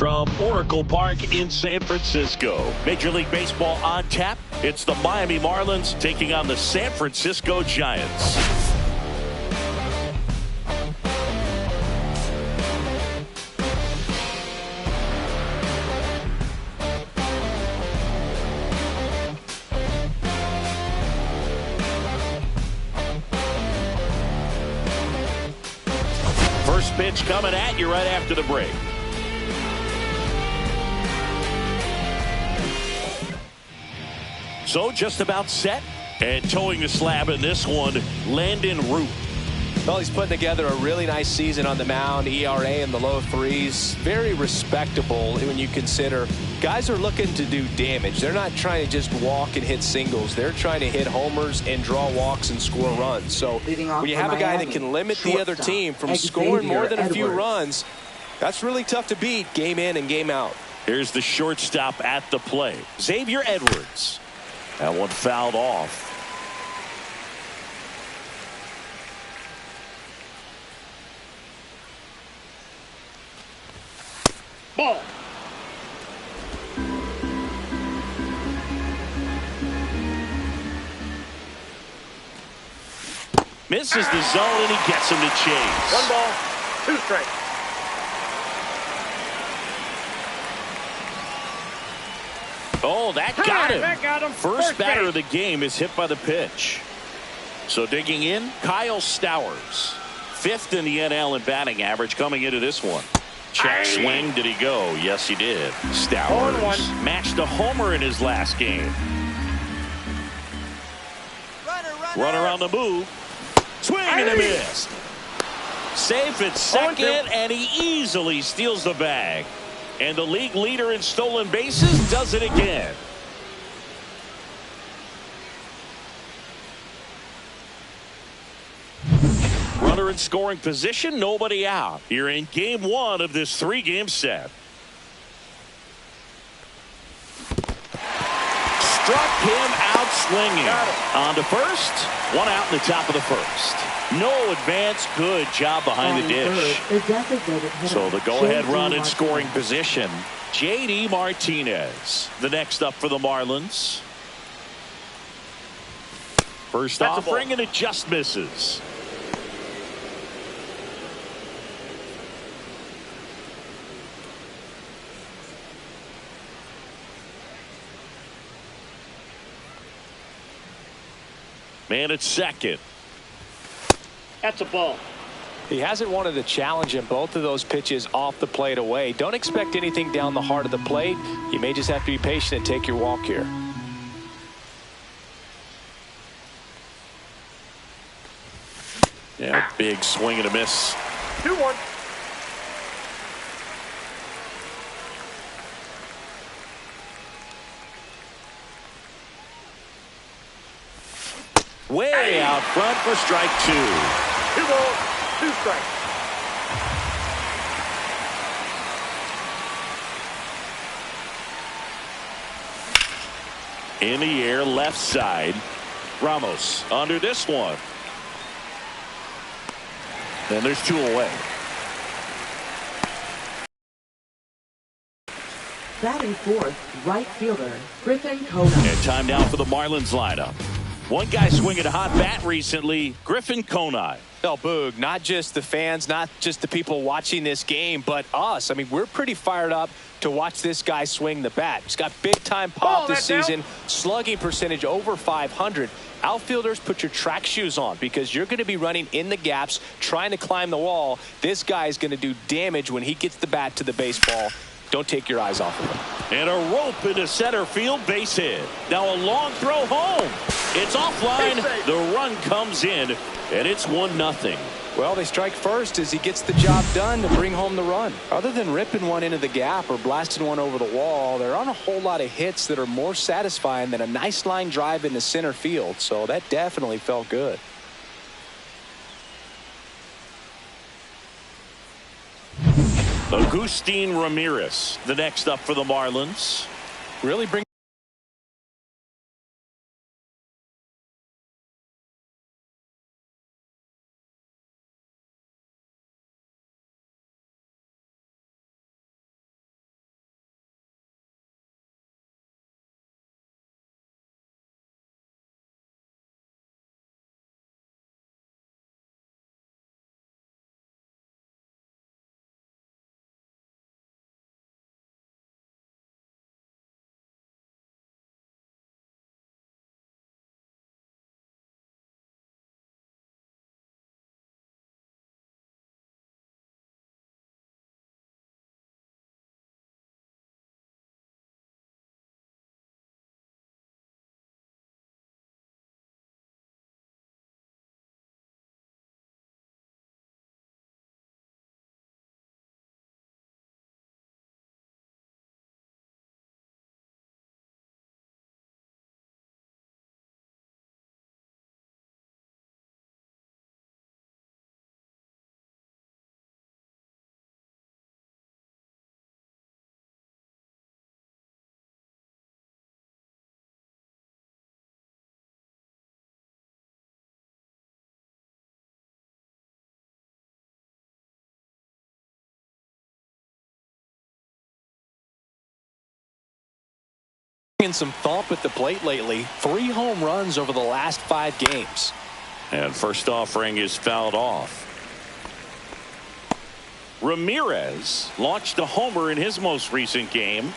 From Oracle Park in San Francisco, Major League Baseball on tap. It's the Miami Marlins taking on the San Francisco Giants. First pitch coming at you right after the break. So just about set, and towing the slab in this one, Landon Root. Well, he's putting together a really nice season on the mound. ERA in the low threes. Very respectable when you consider guys are looking to do damage. They're not trying to just walk and hit singles. They're trying to hit homers and draw walks and score runs. So when you have a guy that can limit the other team from scoring more than a few runs, that's really tough to beat game in and game out. Here's the shortstop at the plate, Xavier Edwards. That one fouled off. Ball. Misses the zone and he gets him to chase. 1 ball, 2 strikes. Oh, that got him. That got him. First batter of the game is hit by the pitch. So digging in, Kyle Stowers. 5th in the NL in batting average coming into this one. Check swing. Did he go? Yes, he did. Stowers matched a homer in his last game. Runner on the move. Swing and a miss. Safe at second, and he easily steals the bag. And the league leader in stolen bases does it again. Runner in scoring position, nobody out. You're in game 1 of this 3-game set. Struck him out swinging. On to first. 1 out in the top of the first. No advance. Good job behind the dish. So the go-ahead run in scoring position. J.D. Martinez, the next up for the Marlins. First offering, and it just misses. Man at second. That's a ball. He hasn't wanted to challenge in both of those pitches off the plate away. Don't expect anything down the heart of the plate. You may just have to be patient and take your walk here. Yeah, big swing and a miss. 2-1. Way out front for strike 2. 2 balls, 2 strikes. In the air, left side. Ramos under this one. And there's 2 away. Batting 4th, right fielder, Griffin Conine. And time now for the Marlins lineup. One guy swinging a hot bat recently, Griffin Conine. Well, Boog, not just the fans, not just the people watching this game, but us. I mean, we're pretty fired up to watch this guy swing the bat. He's got big-time pop this season, slugging percentage over 500. Outfielders, put your track shoes on because you're going to be running in the gaps, trying to climb the wall. This guy is going to do damage when he gets the bat to the baseball. Don't take your eyes off of him. And a rope into center field, base hit. Now a long throw home. It's offline. The run comes in, and it's 1-0. Well, they strike first as he gets the job done to bring home the run. Other than ripping one into the gap or blasting one over the wall, there aren't a whole lot of hits that are more satisfying than a nice line drive into center field. So that definitely felt good. Agustin Ramirez, the next up for the Marlins. Really bring And some thump at the plate lately. 3 home runs over the last 5 games. And first offering is fouled off. Ramirez launched a homer in his most recent game.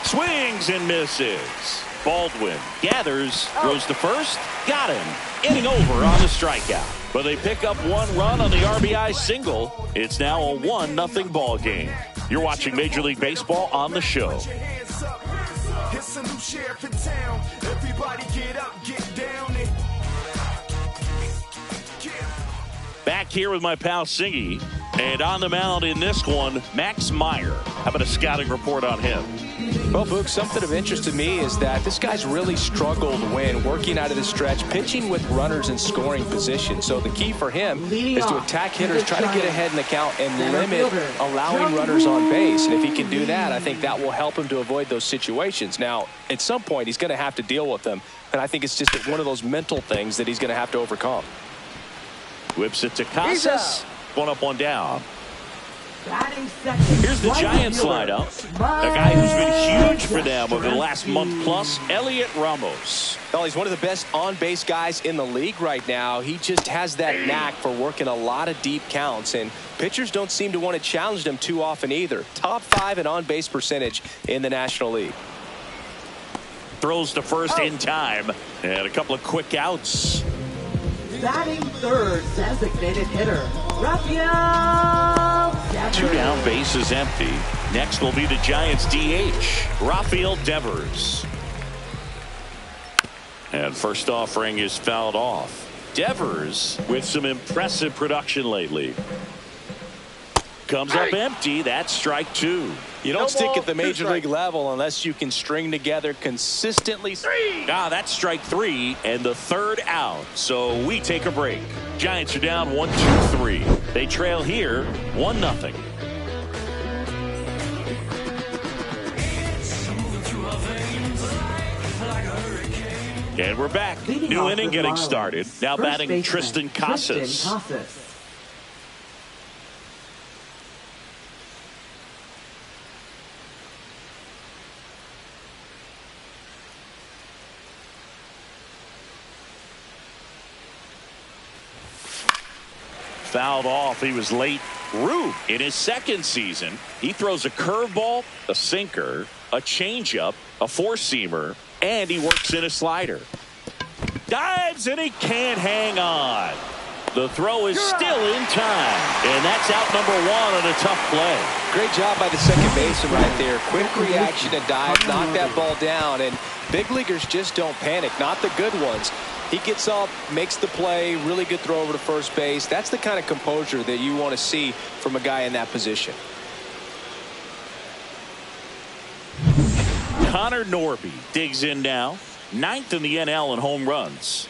Swings and misses. Baldwin gathers, throws to first, got him. Inning over on the strikeout. But they pick up 1 run on the RBI single. It's now a 1-0 ball game. You're watching Major League Baseball on the show. It's a new sheriff in town. Everybody get up, get down. Back here with my pal Singy. And on the mound in this one, Max Meyer. How about a scouting report on him? Well, Boog, something of interest to me is that this guy's really struggled when working out of the stretch, pitching with runners in scoring position. So the key for him is to attack hitters, try to get ahead in the count, and limit allowing runners on base. And if he can do that, I think that will help him to avoid those situations. Now, at some point, he's going to have to deal with them. And I think it's just one of those mental things that he's going to have to overcome. Whips it to Casas. 1 up, 1 down. Here's the Giants lineup. A guy who's been huge for them over the last month plus, Elliot Ramos. Well, he's one of the best on-base guys in the league right now. He just has that knack for working a lot of deep counts, and pitchers don't seem to want to challenge him too often either. Top 5 in on-base percentage in the National League. Throws to first in time, and a couple of quick outs. Batting third, designated hitter, Rafael Devers. 2 down, bases empty. Next will be the Giants DH, Rafael Devers. And first offering is fouled off. Devers with some impressive production lately. Comes up empty. That's strike 2. You don't stick at the major league level unless you can string together consistently. That's strike 3 and the 3rd out. So we take a break. Giants are down 1-2-3. They trail here 1-0. And we're back. New inning getting started. Now batting Tristan Casas. Fouled off. He was late. Rube in his 2nd season. He throws a curveball, a sinker, a changeup, a 4-seamer, and he works in a slider. Dives and he can't hang on. The throw is still in time, and that's out number 1 on a tough play. Great job by the second baseman right there. Quick reaction and dive, knock that ball down, and big leaguers just don't panic, not the good ones. He gets up, makes the play, really good throw over to first base. That's the kind of composure that you want to see from a guy in that position. Connor Norby digs in now. 9th in the NL in home runs.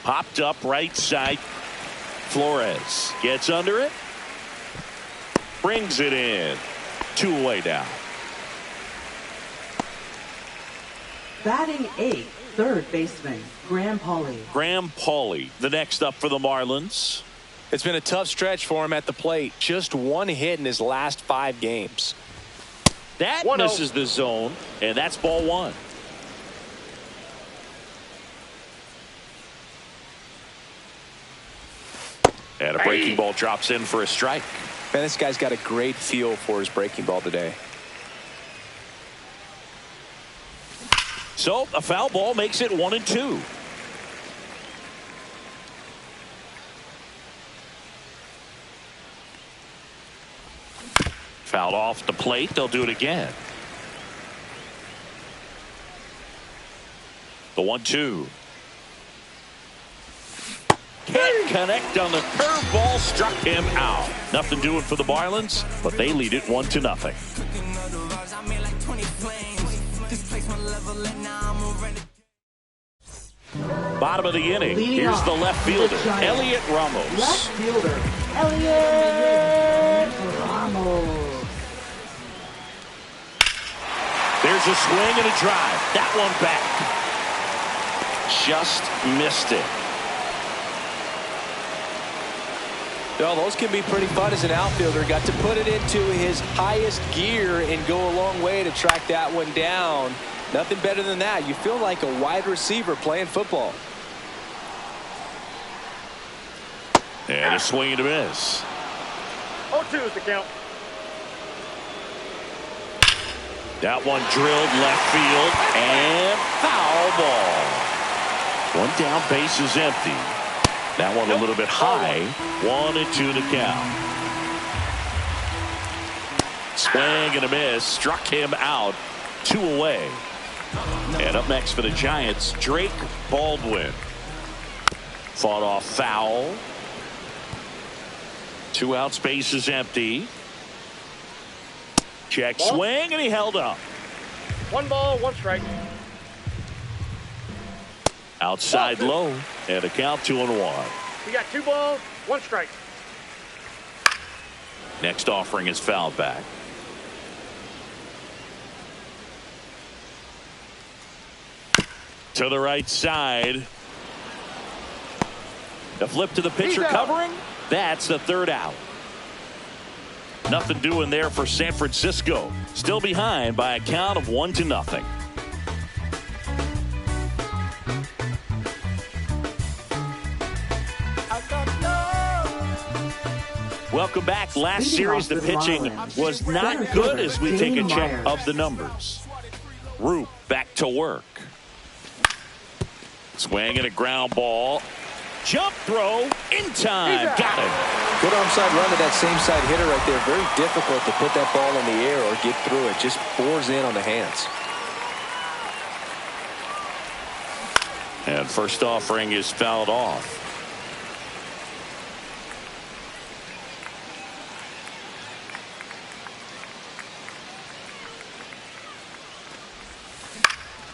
Popped up right side. Flores gets under it. Brings it in. 2 away now. Batting 8th, third baseman, Graham Pauley. Graham Pauley, the next up for the Marlins. It's been a tough stretch for him at the plate. Just 1 hit in his last 5 games. That misses the zone, and that's ball 1. And a breaking ball drops in for a strike. Man, this guy's got a great feel for his breaking ball today. So a foul ball makes it 1-2. Fouled off the plate. They'll do it again. The 1-2. Can't connect on the curveball. Struck him out. Nothing doing for the Marlins, but they lead it 1-0. Bottom of the inning. Here's the left fielder, Elliot Ramos. Left fielder, Elliot Ramos. There's a swing and a drive. That one back. Just missed it. Well, those can be pretty fun as an outfielder. Got to put it into his highest gear and go a long way to track that one down. Nothing better than that. You feel like a wide receiver playing football. And a swing and a miss. 0-2 is the count. That one drilled left field and foul ball. One down, base is empty. That one a little bit high. 1-2 to count. Swing and a miss. Struck him out. 2 away. And up next for the Giants, Drake Baldwin. Fought off foul. 2 outs, base is empty. Check swing, and he held up. 1 ball, 1 strike. Outside low, and a count 2-1. We got 2 balls, 1 strike. Next offering is fouled back. To the right side. The flip to the pitcher covering. That's the 3rd out. Nothing doing there for San Francisco. Still behind by a count of 1-0. Welcome back. Last series, the pitching was not good as we take a check of the numbers. Roop back to work. Swing and a ground ball. Jump throw in time. Got it. Good onside run to that same side hitter right there. Very difficult to put that ball in the air or get through it. Just bores in on the hands. And first offering is fouled off.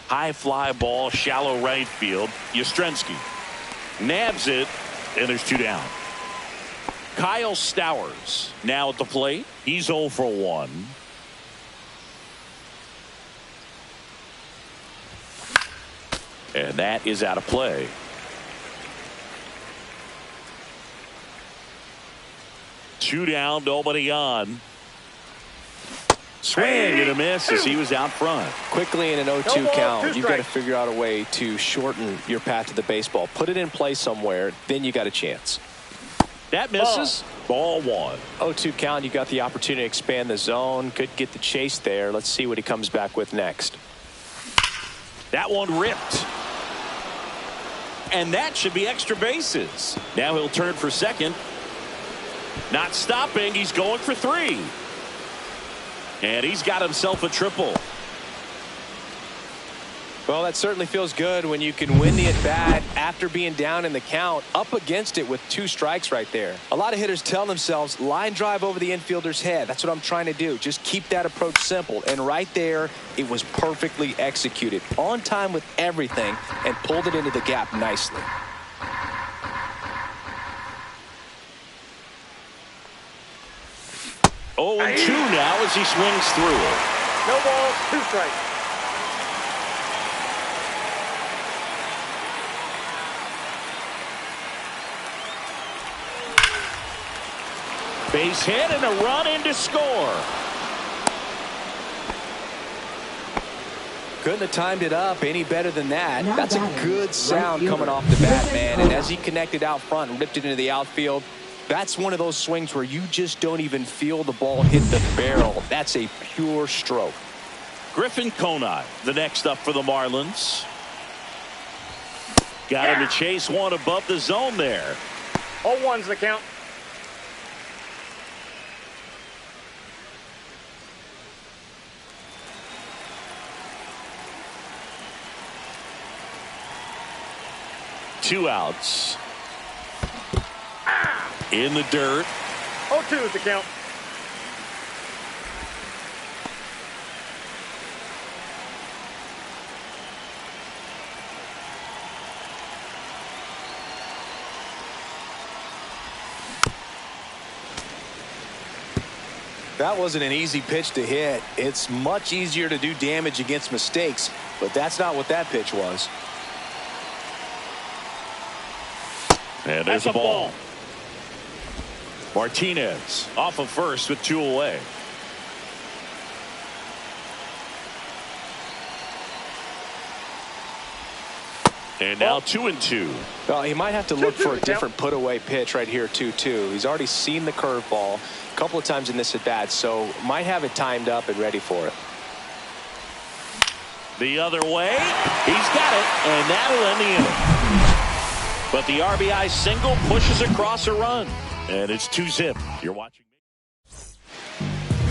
High fly ball, shallow right field. Yastrzemski nabs it, and there's 2 down. Kyle Stowers now at the plate. He's 0 for 1. And that is out of play. Two down, nobody on. Swing and a miss as he was out front. Quickly in an 0-2 count, you've got to figure out a way to shorten your path to the baseball. Put it in play somewhere, then you got a chance. That misses. Ball 1. 0-2 count, you got the opportunity to expand the zone. Could get the chase there. Let's see what he comes back with next. That one ripped. And that should be extra bases. Now he'll turn for second. Not stopping. He's going for 3. And he's got himself a triple. Well, that certainly feels good when you can win the at-bat after being down in the count, up against it with 2 strikes right there. A lot of hitters tell themselves, line drive over the infielder's head. That's what I'm trying to do. Just keep that approach simple. And right there, it was perfectly executed. On time with everything, and pulled it into the gap nicely. Oh, and 2 now as he swings through it. No balls, 2 strikes. Base hit and a run in to score. Couldn't have timed it up any better than that. That's a good sound coming off the bat, man. And as he connected out front and ripped it into the outfield, that's one of those swings where you just don't even feel the ball hit the barrel. That's a pure stroke. Griffin Conine, the next up for the Marlins. Got him to chase one above the zone there. 0-1's the count. Two outs. In the dirt. 0-2 is the count. That wasn't an easy pitch to hit. It's much easier to do damage against mistakes, but that's not what that pitch was. And there's a ball. Martinez off of first with 2 away. And now 2-2. Well, he might have to look for a different put-away pitch right here, 2-2. He's already seen the curveball a couple of times in this at-bat, so might have it timed up and ready for it. The other way. He's got it, and that'll end the inning. But the RBI single pushes across a run. And it's 2-zip. You're watching me.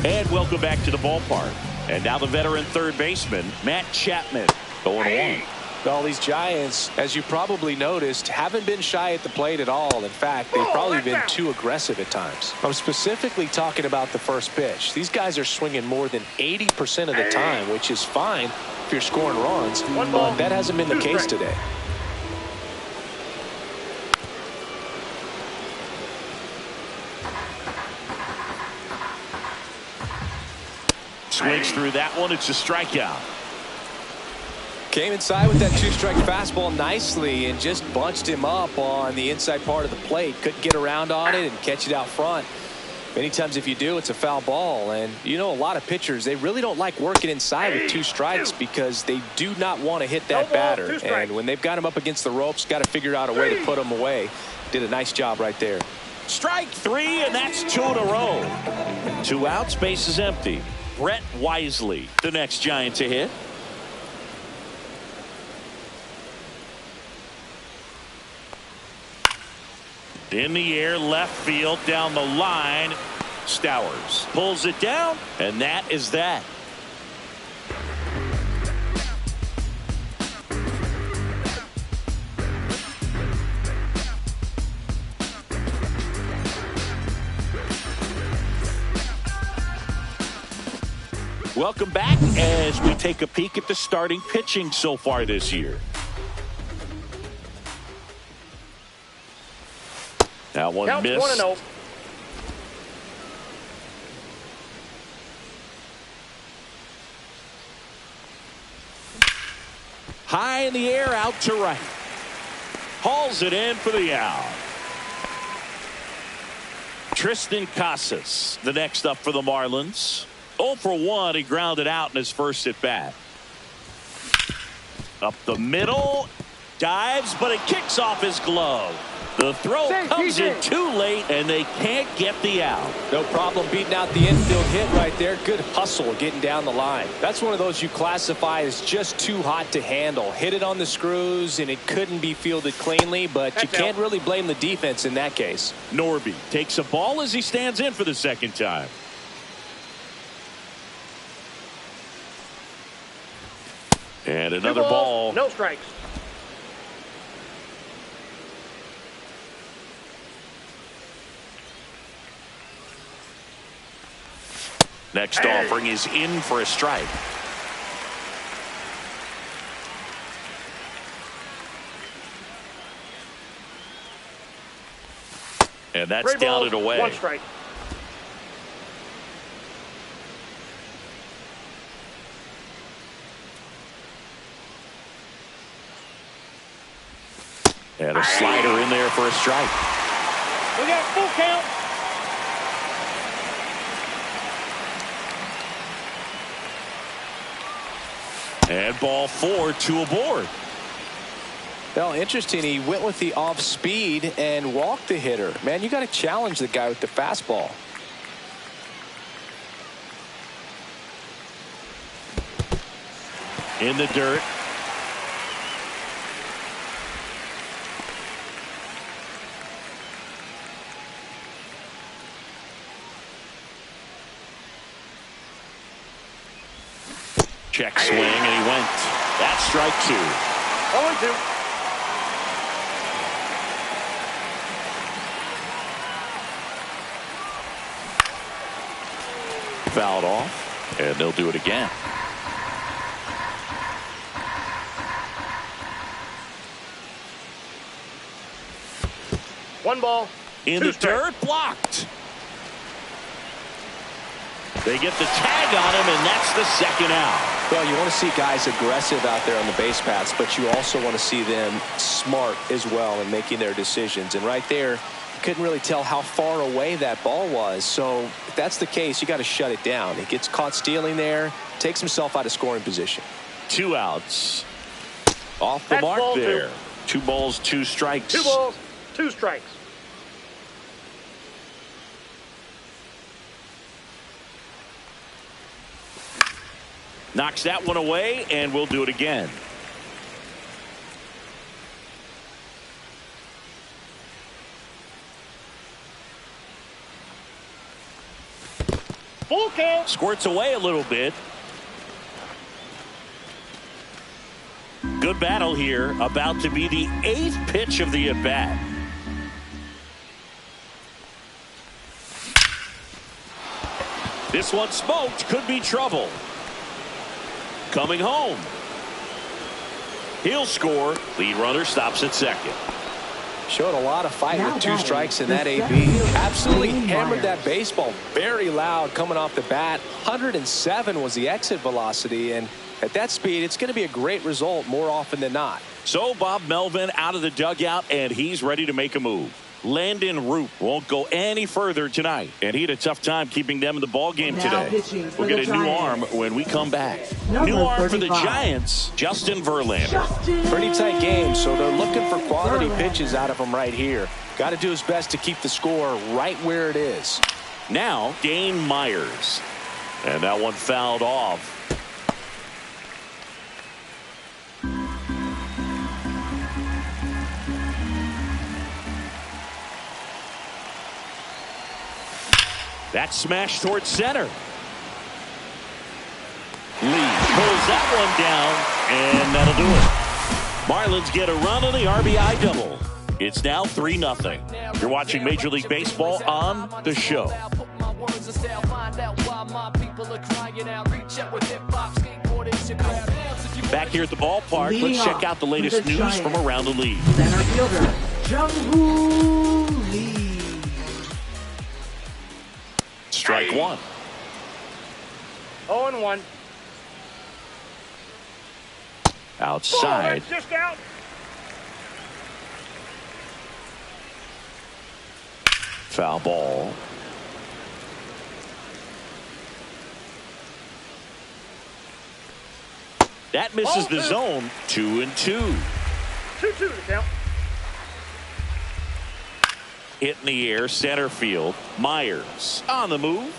And welcome back to the ballpark. And now the veteran third baseman, Matt Chapman, 0-1. Well, these Giants, as you probably noticed, haven't been shy at the plate at all. In fact, they've probably been too aggressive at times. I'm specifically talking about the first pitch. These guys are swinging more than 80% of the time, which is fine if you're scoring runs, but that hasn't been the case today. Swings through that one. It's a strikeout. Came inside with that 2-strike fastball nicely and just bunched him up on the inside part of the plate. Couldn't get around on it and catch it out front. Many times if you do, it's a foul ball. And you know, a lot of pitchers, they really don't like working inside with 2 strikes because they do not want to hit that batter. And when they've got him up against the ropes, got to figure out a way to put him away. Did a nice job right there. Strike 3, and that's 2 in a row. 2 outs, base is empty. Brett Wisely, the next Giant to hit. In the air, left field, down the line. Stowers pulls it down, and that is that. Welcome back as we take a peek at the starting pitching so far this year. That one missed. 1-0. High in the air, out to right. Hauls it in for the out. Tristan Casas, the next up for the Marlins. 0 for 1. He grounded out in his first at bat. Up the middle. Dives, but it kicks off his glove. The throw comes in too late, and they can't get the out. No problem beating out the infield hit right there. Good hustle getting down the line. That's one of those you classify as just too hot to handle. Hit it on the screws, and it couldn't be fielded cleanly, but you can't really blame the defense in that case. Norby takes a ball as he stands in for the second time. And another ball. No strikes. Next offering is in for a strike. And that's down and away. 1 strike. And a slider in there for a strike. We got full count. And ball 4, 2 aboard. Well, interesting. He went with the off speed and walked the hitter. Man, you got to challenge the guy with the fastball. In the dirt. Check swing, and he went. That's strike 2. 0-2. Fouled off, and they'll do it again. One ball. In the dirt, blocked. They get the tag on him, and that's the second out. Well, you want to see guys aggressive out there on the base paths, but you also want to see them smart as well in making their decisions. And right there, you couldn't really tell how far away that ball was. So if that's the case, you got to shut it down. He gets caught stealing there, takes himself out of scoring position. 2 outs. Off the mark there. 2 balls, 2 strikes. 2 balls, 2 strikes. Knocks that one away, and we'll do it again. Full count. Squirts away a little bit. Good battle here. About to be the 8th pitch of the at-bat. This one smoked. Could be trouble. Coming home. He'll score. Lead runner stops at second. Showed a lot of fight with 2 strikes in that AB. Absolutely hammered that baseball. Very loud coming off the bat. 107 was the exit velocity, and at that speed, it's going to be a great result more often than not. So Bob Melvin out of the dugout, and he's ready to make a move. Landon Root won't go any further tonight, and he had a tough time keeping them in the ball game today. We'll get a new arm when we come back. New arm for the Giants, Justin Verlander. Pretty tight game, so they're looking for quality pitches out of him right here. Got to do his best to keep the score right where it is. Now, Dane Myers. And that one fouled off. That smash towards center. Lee pulls that one down, and that'll do it. Marlins get a run on the RBI double. It's now 3-0. You're watching Major League Baseball on The Show. Back here at the ballpark, let's check out the latest news from around the league. Center fielder, Jung-Hoo Lee. Strike 1. 0-1. Outside. Oh, just out. Foul ball. That misses the zone. 2-2. 2-2 to count. Hit in the air, center field. Myers on the move.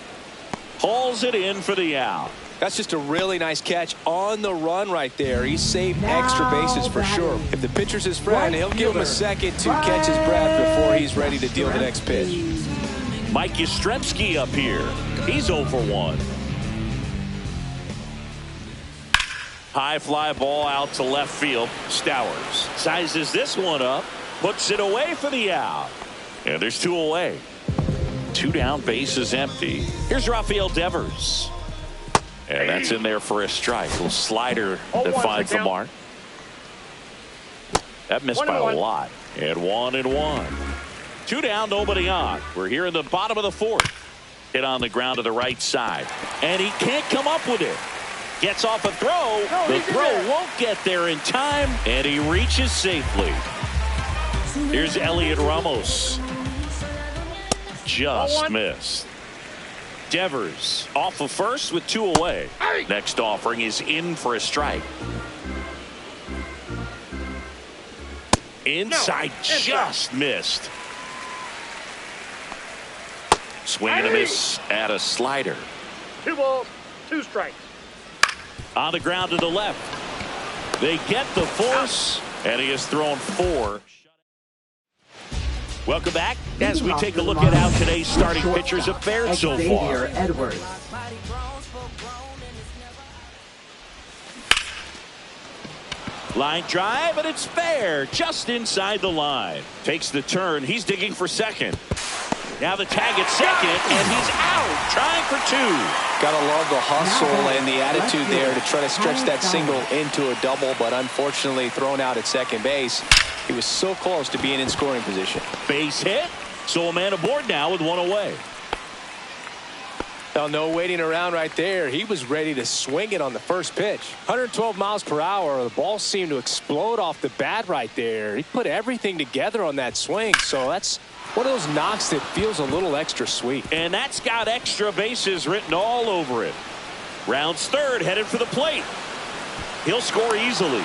Hauls it in for the out. That's just a really nice catch on the run right there. He saved extra bases for sure. If the pitcher's his friend, he'll give him a second to catch his breath before he's ready to deal the next pitch. Mike Yastrzemski up here. He's 0 for 1. High fly ball out to left field. Stowers sizes this one up. Puts it away for the out. And there's 2 away. 2 down, bases empty. Here's Rafael Devers. And that's in there for a strike. A little slider that finds the mark. That missed by a lot. And 1-1. 2 down, nobody on. We're here in the bottom of the 4th. Hit on the ground to the right side. And he can't come up with it. Gets off a throw. The throw won't get there in time. And he reaches safely. Here's Elliot Ramos. Just missed. Devers off of first with 2 away. Next offering is in for a strike. Inside, just missed. Swing and a miss at a slider. 2 balls, 2 strikes. On the ground to the left. They get the force, and he has thrown 4. Welcome back as we take a look at how today's starting pitchers have fared so far. Edwards. Line drive, and it's fair, just inside the line. Takes the turn. He's digging for second. Now the tag at second, and he's out, trying for 2. Got to love the hustle and the attitude there to try to stretch that single into a double, but unfortunately thrown out at second base. He was so close to being in scoring position. Base hit, so a man aboard now with 1 away. Well, no waiting around right there. He was ready to swing it on the first pitch. 112 miles per hour. The ball seemed to explode off the bat right there. He put everything together on that swing. So that's one of those knocks that feels a little extra sweet. And that's got extra bases written all over it. Rounds third, headed for the plate. He'll score easily.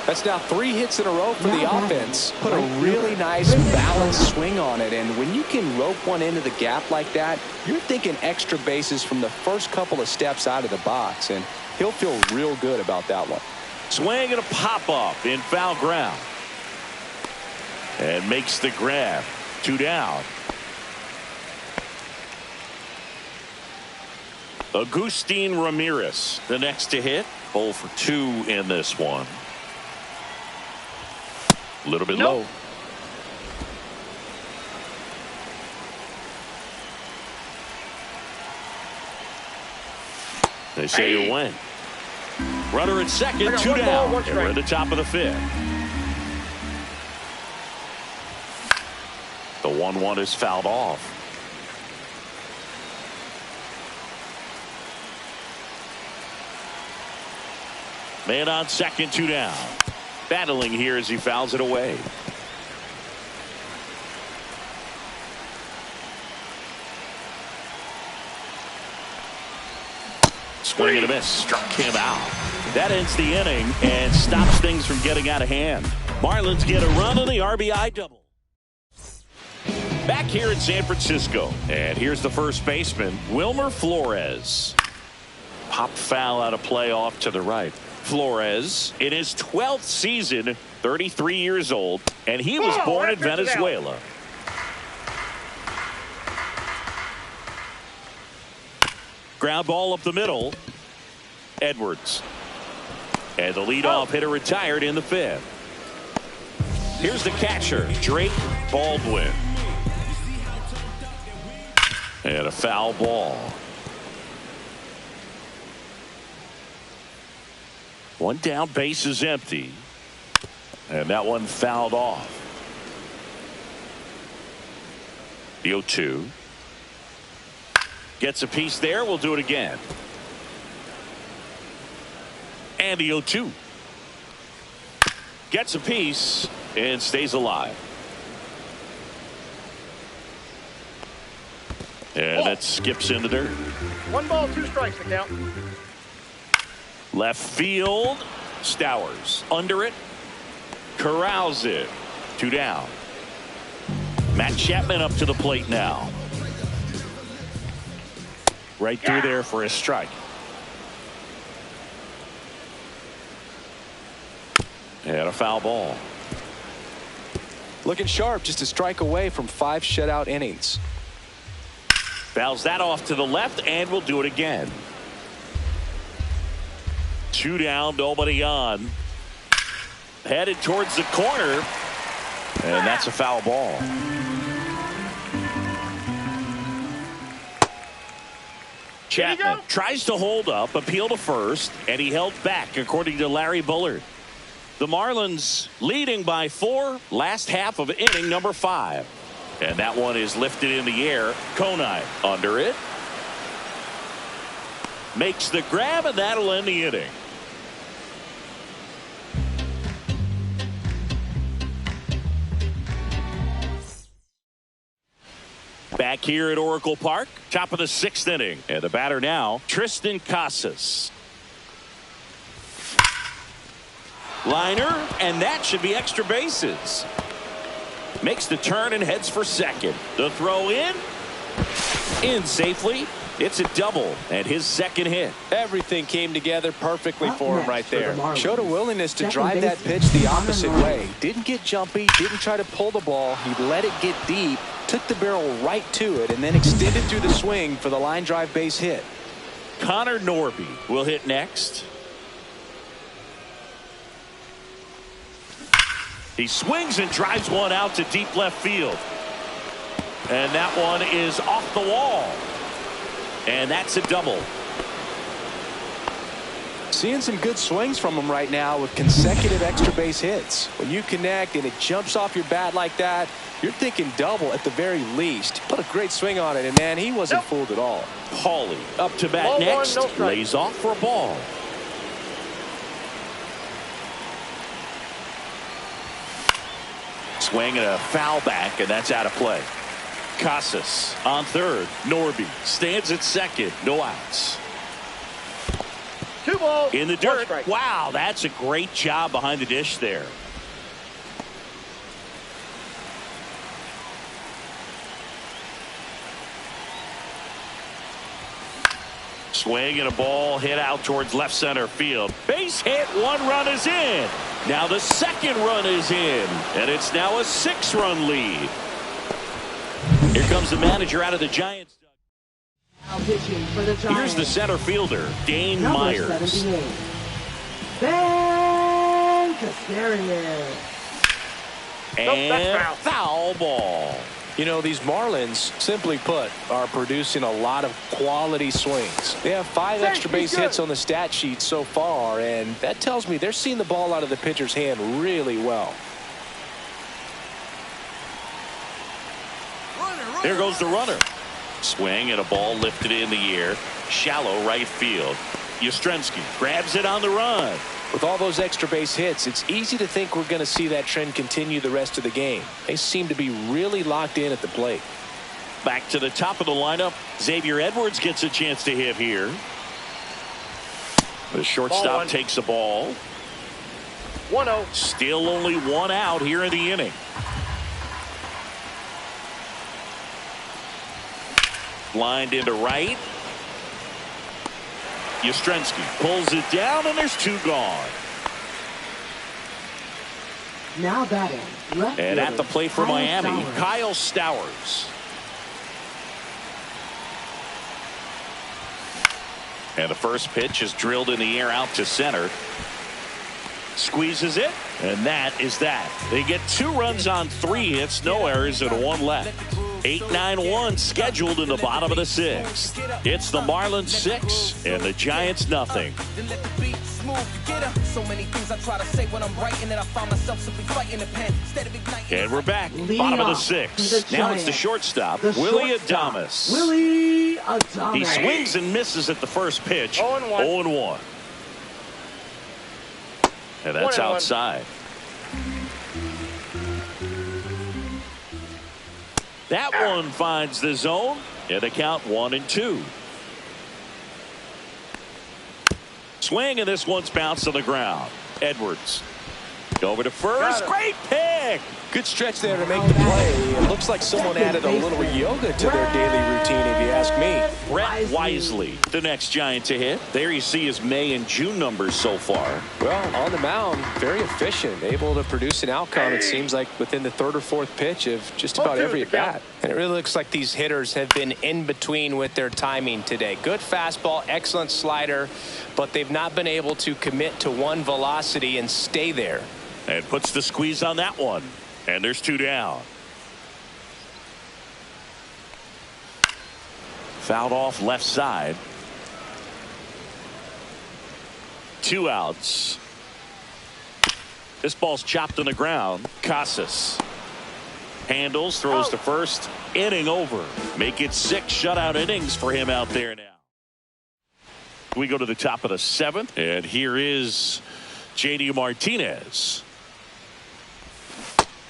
That's now 3 hits in a row for the offense. Put a really nice balanced swing on it. And when you can rope one into the gap like that, you're thinking extra bases from the first couple of steps out of the box. And he'll feel real good about that one. Swing and a pop-up in foul ground. And makes the grab. 2 down. Agustin Ramirez, the next to hit. 0 for 2 in this one. A little bit low. They say you win. Runner at second, 2 down. And we're at the top of the 5th. The 1-1 is fouled off. Man on second, 2 down. Battling here as he fouls it away. Swing and a miss. Struck him out. That ends the inning and stops things from getting out of hand. Marlins get a run on the RBI double. Back here in San Francisco. And here's the first baseman, Wilmer Flores. Pop foul out of play off to the right. Flores in his 12th season, 33 years old, and he was born in Venezuela. Ground ball up the middle. Edwards. And the leadoff hitter retired in the 5th. Here's the catcher, Drake Baldwin. And a foul ball. 1 down, base is empty. And that one fouled off. The 0-2. Gets a piece there. We'll do it again. And the 0-2. Gets a piece and stays alive. And that skips in the dirt. 1 ball, 2 strikes to count. Left field. Stowers under it. Corrals it. 2 down. Matt Chapman up to the plate now. Right through there for a strike. And a foul ball. Looking sharp, just a strike away from 5 shutout innings. Fouls that off to the left, and we'll do it again. 2 down, nobody on. Headed towards the corner, and that's a foul ball. Chapman tries to hold up, appeal to first, and he held back, according to Larry Bullard. The Marlins leading by 4, last half of inning number 5. And that one is lifted in the air. Konai under it. Makes the grab, and that'll end the inning. Back here at Oracle Park, top of the 6th inning. And the batter now, Tristan Casas. Liner, and that should be extra bases. Makes the turn and heads for second. The throw in safely. It's a double and his second hit. Everything came together perfectly for him right there. Showed a willingness to drive that pitch the opposite way. Didn't get jumpy, didn't try to pull the ball. He let it get deep, took the barrel right to it, and then extended through the swing for the line drive base hit. Connor Norby will hit next. He swings and drives one out to deep left field. And that one is off the wall. And that's a double. Seeing some good swings from him right now with consecutive extra base hits. When you connect and it jumps off your bat like that, you're thinking double at the very least. Put a great swing on it, and man, he wasn't fooled at all. Paulie up to bat Ball next. one, no Lays off for a ball. Swing and a foul back, and that's out of play. Casas on third. Norby stands at second. No outs. 2 balls. In the 1 dirt. strike. Wow, that's a great job behind the dish there. Swing and a ball hit out towards left center field. Base hit. 1 run is in. Now the second run is in, and it's now a 6-run lead. Here comes the manager out of the Giants. Now pitching for the Giants. Here's the center fielder, Dane Number Myers. 78. Ben Casterian. And that's foul ball. You know, these Marlins, simply put, are producing a lot of quality swings. They have 5 extra base hits on the stat sheet so far, and that tells me they're seeing the ball out of the pitcher's hand really well. There goes the runner. Swing and a ball lifted in the air. Shallow right field. Yastrzemski grabs it on the run. With all those extra base hits, it's easy to think we're going to see that trend continue the rest of the game. They seem to be really locked in at the plate. Back to the top of the lineup. Xavier Edwards gets a chance to hit here. The shortstop takes the ball. 1-0. Still only 1 out here in the inning. Lined into right. Yastrzemski pulls it down, and there's 2 gone. Now batting. Left And at the fielder, plate for Kyle Miami, Stowers. Kyle Stowers. And the first pitch is drilled in the air out to center. Squeezes it, and that is that. They get 2 runs on 3 hits, no errors, and 1 left. 8-9-1 scheduled in the bottom of the 6th. It's the Marlins 6 and the Giants nothing. And we're back. Bottom of the 6th. Now it's the shortstop, Willie Adames. Willie Adames. He swings and misses at the first pitch. 0-1. 0-1. And that's 1-1. outside. That one finds the zone, and the count 1-2. Swing, and this one's bounced on the ground. Edwards over to first. Great pick. Good stretch there to make the play. It looks like someone added a little yoga to their daily routine, if you ask me. Brett Wisely, the next Giant to hit. There you see his May and June numbers so far. Well, on the mound, very efficient, able to produce an outcome, it seems like, within the 3rd or 4th pitch of just about every at-bat. And it really looks like these hitters have been in between with their timing today. Good fastball, excellent slider, but they've not been able to commit to one velocity and stay there. And puts the squeeze on that one. And there's 2 down. Fouled off left side. 2 outs. This ball's chopped on the ground. Casas handles, throws to first. Inning over. Make it 6 shutout innings for him out there now. We go to the top of the 7th, and here is J.D. Martinez.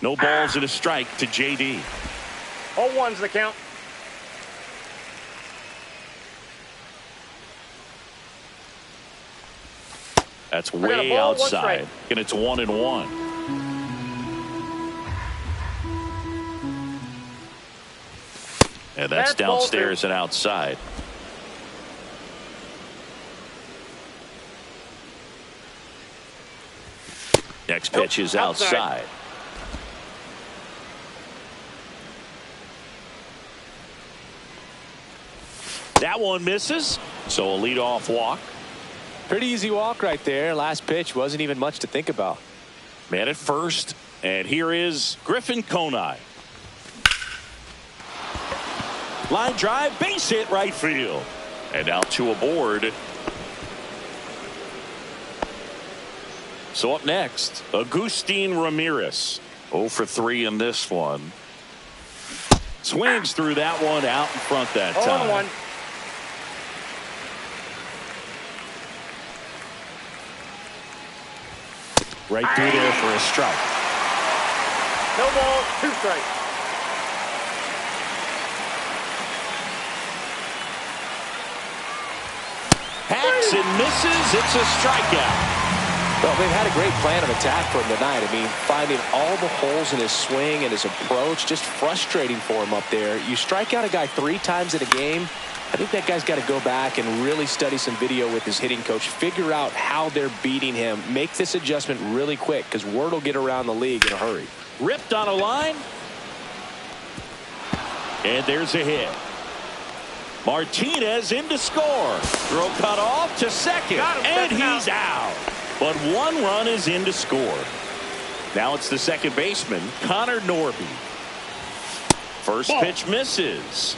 No balls and a strike to J.D. 0-1's the count. That's way outside, and it's 1-1. And that's downstairs and outside. Next pitch is outside. That one misses, so a leadoff walk. Pretty easy walk right there. Last pitch wasn't even much to think about. Man at first, and here is Griffin Conine. Line drive, base hit right field. And now 2 aboard. So up next, Agustin Ramirez. 0 for 3 in this one. Swings through that one out in front that time. 0-1. Right through there for a strike. No ball, 2 strikes. Hacks and misses. It's a strikeout. Well, they've had a great plan of attack for him tonight. I mean, finding all the holes in his swing and his approach, just frustrating for him up there. You strike out a guy 3 times in a game, I think that guy's got to go back and really study some video with his hitting coach, figure out how they're beating him, make this adjustment really quick because word will get around the league in a hurry. Ripped on a line. And there's a hit. Martinez in to score. Throw cut off to second. And he's out. But 1 run is in to score. Now it's the second baseman, Connor Norby. First pitch misses.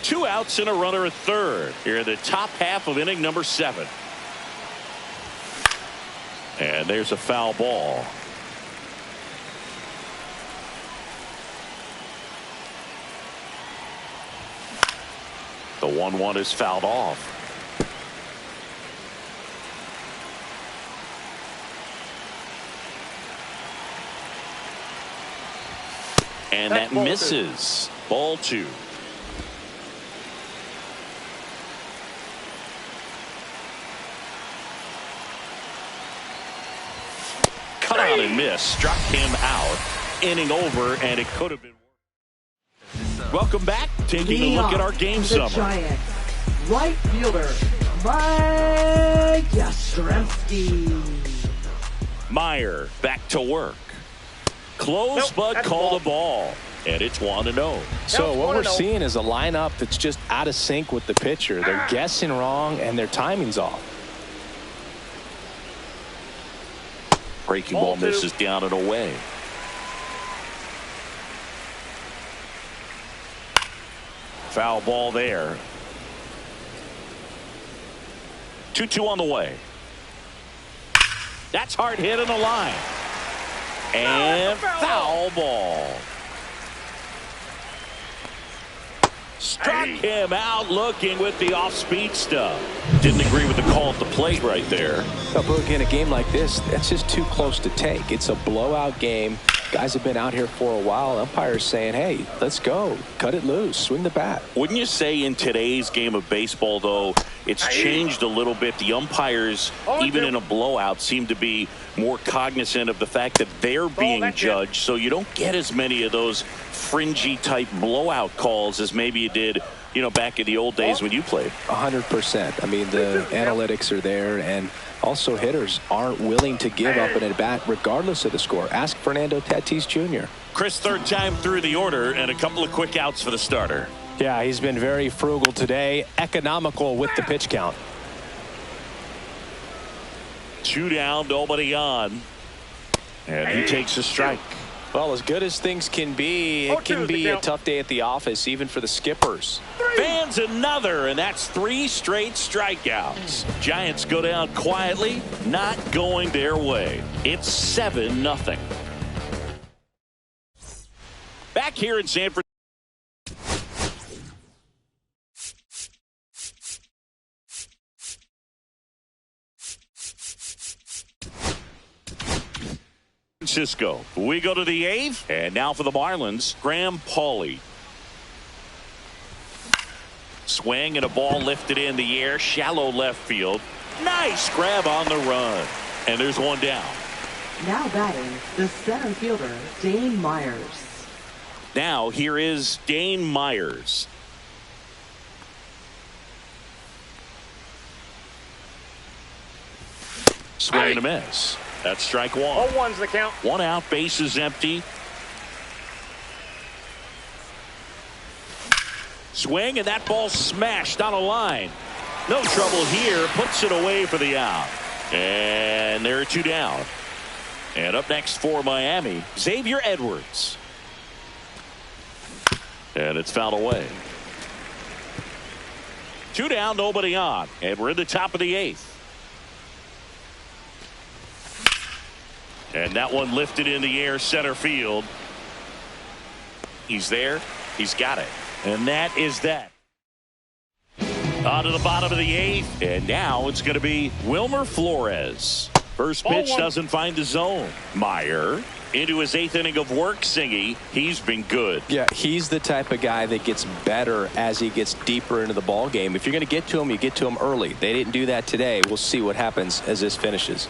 2 outs and a runner at third. Here in the top half of inning number 7. And there's a foul ball. The 1-1 is fouled off. And that misses. Ball 2. Cut out and miss. Struck him out. Inning over, and it could have been. Welcome back. Taking a look at our game summary. Giants. Right fielder, Mike Yastrzemski. Meyer back to work. Close, but called a ball. And it's 1-0. So what we're seeing is a lineup that's just out of sync with the pitcher. They're guessing wrong, and their timing's off. Breaking ball misses down and away. Foul ball there. 2-2 on the way. That's hard hit in the line. And foul ball. Struck him out looking with the off-speed stuff. Didn't agree with the call at the plate right there. But again, a game like this, that's just too close to take. It's a blowout game. Guys have been out here for a while. Umpires saying, hey, let's go. Cut it loose. Swing the bat. Wouldn't you say in today's game of baseball, though, it's changed a little bit? The umpires, even in a blowout, seem to be more cognizant of the fact that they're being judged, so you don't get as many of those fringy type blowout calls as maybe you did, you know, back in the old days when you played. 100%. I mean, the analytics are there, and also hitters aren't willing to give up an at-bat regardless of the score. Ask Fernando Tatis Jr. Chris, third time through the order, and a couple of quick outs for the starter. Yeah, he's been very frugal today, economical with the pitch count. 2 down, nobody on. And he takes a strike. Well, as good as things can be, it can be a tough day at the office, even for the skippers. Fans another, and that's 3 straight strikeouts. Giants go down quietly, not going their way. It's 7-0. Back here in San Francisco. We go to the 8th, and now for the Marlins, Graham Pauley. Swing and a ball lifted in the air, shallow left field. Nice grab on the run. And there's 1 down. Now batting, the center fielder, Dane Myers. Now here is Dane Myers. Swing and a miss. That's strike 1. 0-1's the count. 1 out, bases empty. Swing, and that ball smashed on a line. No trouble here. Puts it away for the out. And there are 2 down. And up next for Miami, Xavier Edwards. And it's fouled away. 2 down, nobody on. And we're in the top of the 8th. And that one lifted in the air center field. He's there. He's got it. And that is that. On to the bottom of the 8th. And now it's going to be Wilmer Flores. First pitch doesn't find the zone. Meyer into his 8th inning of work. Singy, he's been good. Yeah, he's the type of guy that gets better as he gets deeper into the ball game. If you're going to get to him, you get to him early. They didn't do that today. We'll see what happens as this finishes.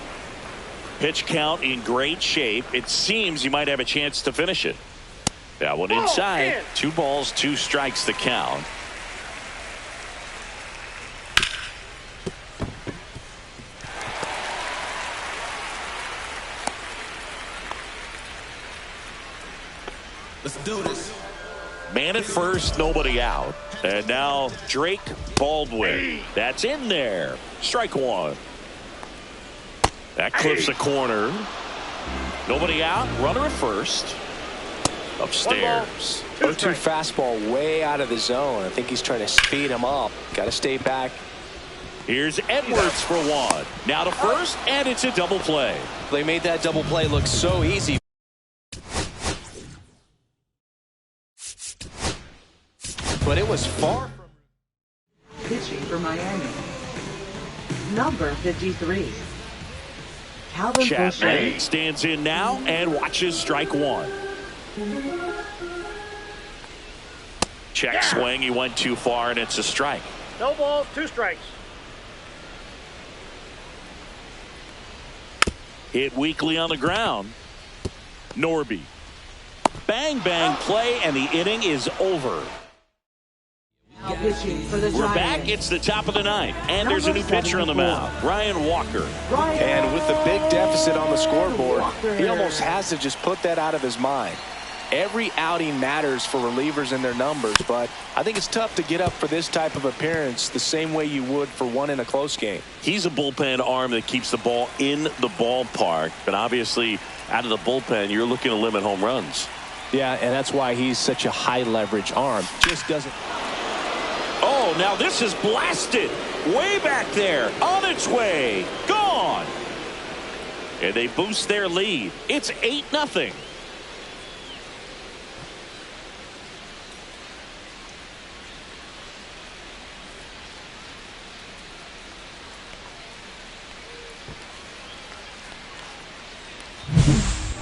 Pitch count in great shape. It seems he might have a chance to finish it. That one inside. 2 balls, 2 strikes the count. Let's do this. Man at first, nobody out. And now Drake Baldwin. That's in there. Strike 1. That clips the corner. Nobody out. Runner at first. Upstairs. 0-2 fastball way out of the zone. I think he's trying to speed him up. Got to stay back. Here's Edwards for 1. Now to first, and it's a double play. They made that double play look so easy. But it was far from. Pitching for Miami. Number 53. Calvin Chapman stands in now and watches strike 1. Check swing. He went too far, and it's a strike. No balls, 2 strikes. Hit weakly on the ground. Norby. Bang, bang play, and the inning is over. Pitching for the We're back. It's the top of the 9th, and there's a new pitcher on the mound, Ryan Walker. And with the big deficit on the scoreboard, he almost has to just put that out of his mind. Every outing matters for relievers and their numbers, but I think it's tough to get up for this type of appearance the same way you would for one in a close game. He's a bullpen arm that keeps the ball in the ballpark, but obviously out of the bullpen, you're looking to limit home runs. Yeah, and that's why he's such a high leverage arm. Just doesn't. Oh, now this is blasted way back there, on its way, gone. And they boost their lead. It's 8-0.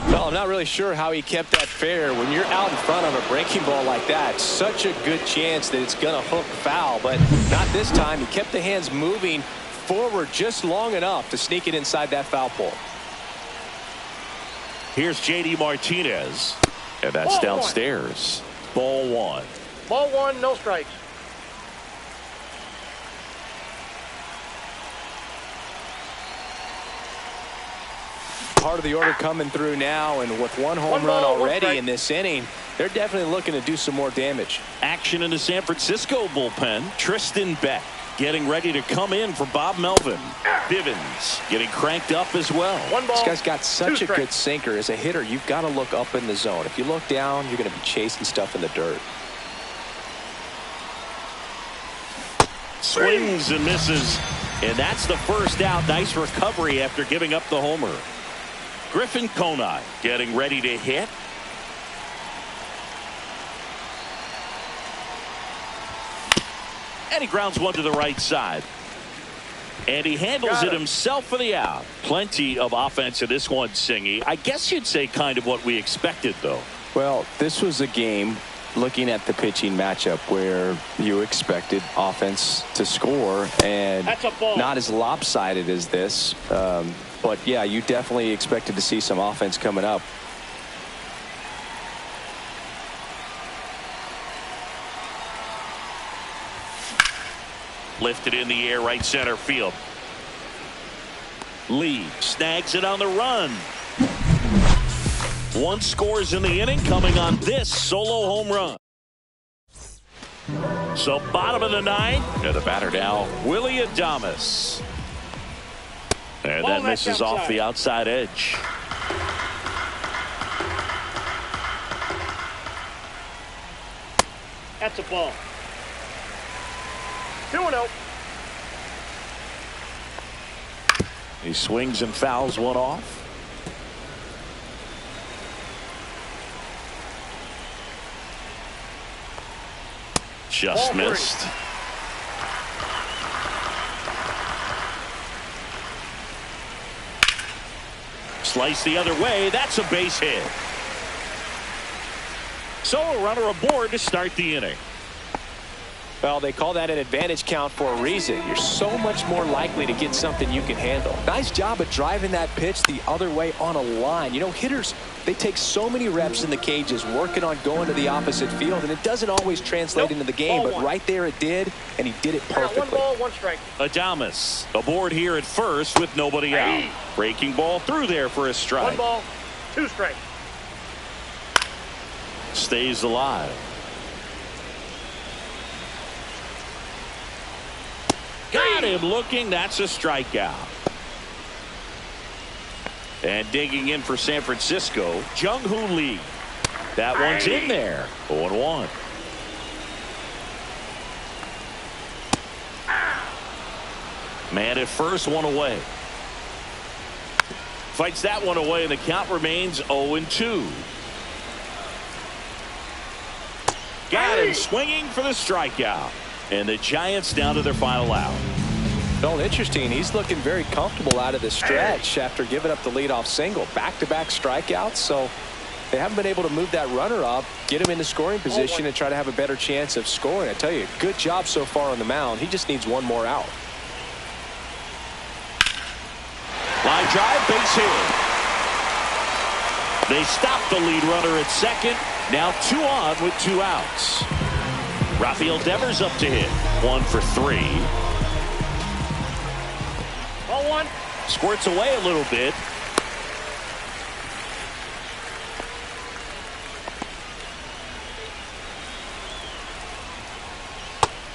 Well, I'm not really sure how he kept that fair. When you're out in front of a breaking ball like that, such a good chance that it's going to hook foul, but not this time. He kept the hands moving forward just long enough to sneak it inside that foul pole. Here's J.D. Martinez, and that's downstairs. Ball 1. Ball 1, no strikes. Part of the order coming through now, and with one home run already in this inning, they're definitely looking to do some more damage. Action in the San Francisco bullpen. Tristan Beck getting ready to come in for Bob Melvin. Bivens getting cranked up as well. This guy's got such a good sinker. As a hitter, you've got to look up in the zone. If you look down, you're going to be chasing stuff in the dirt. Swings and misses, and that's the first out. Nice recovery after giving up the homer. Griffin Conine getting ready to hit. And he grounds one to the right side. And he handles it himself for the out. Plenty of offense in this one, Singy. I guess you'd say kind of what we expected, though. Well, this was a game, looking at the pitching matchup, where you expected offense to score, and not as lopsided as this. But, yeah, you definitely expected to see some offense coming up. Lifted in the air, right center field. Lee snags it on the run. 1 scores in the inning, coming on this solo home run. So bottom of the 9th, and the batter now, Willie Adames. And that misses off the outside edge. That's a ball. 2-0. He swings and fouls one off. Just missed. Slice the other way. That's a base hit. So a runner aboard to start the inning. Well, they call that an advantage count for a reason. You're so much more likely to get something you can handle. Nice job of driving that pitch the other way on a line. You know, hitters, they take so many reps in the cages working on going to the opposite field, and it doesn't always translate into the game, but right there it did, and he did it perfectly. 1 ball, 1 strike. Adames aboard here at first with nobody out. Breaking ball through there for a strike. 1 ball, 2 strikes. Stays alive. Got him looking. That's a strikeout. And digging in for San Francisco, Jung-Hoo Lee. That one's in there. 0-1. Man at first, 1 away. Fights that one away, and the count remains 0-2. Got him swinging for the strikeout. And the Giants down to their final out. Well, interesting. He's looking very comfortable out of the stretch after giving up the leadoff single. Back-to-back strikeouts, so they haven't been able to move that runner up, get him into scoring position, and try to have a better chance of scoring. I tell you, good job so far on the mound. He just needs 1 more out. Line drive, base hit. They stop the lead runner at second. Now 2 on with 2 outs. Rafael Devers up to hit. 1 for 3. 0-1. Squirts away a little bit.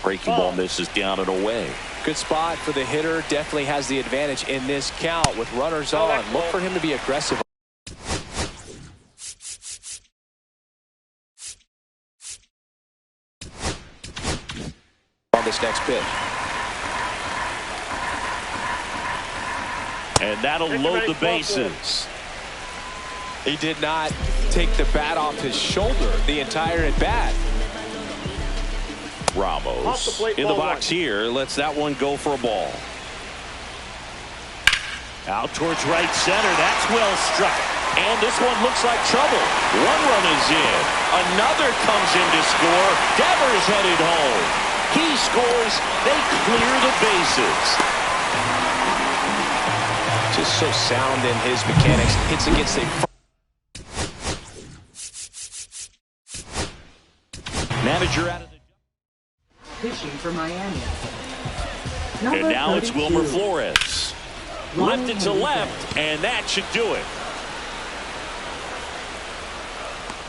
Breaking ball misses down and away. Good spot for the hitter. Definitely has the advantage in this count with runners on. Look for him to be aggressive on this next pitch. And that'll load the bases. He did not take the bat off his shoulder the entire at bat. Ramos in the box here. Lets that one go for a ball. Out towards right center. That's well struck. And this one looks like trouble. 1 run is in. Another comes in to score. Devers headed home. He scores. They clear the bases. Just so sound in his mechanics. Hits against a manager out of the Pitching for Miami. And now it's Wilmer Flores. Lifted to left, and that should do it.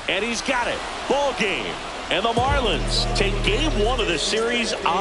And he's got it. Ball game. And the Marlins take game 1 of the series on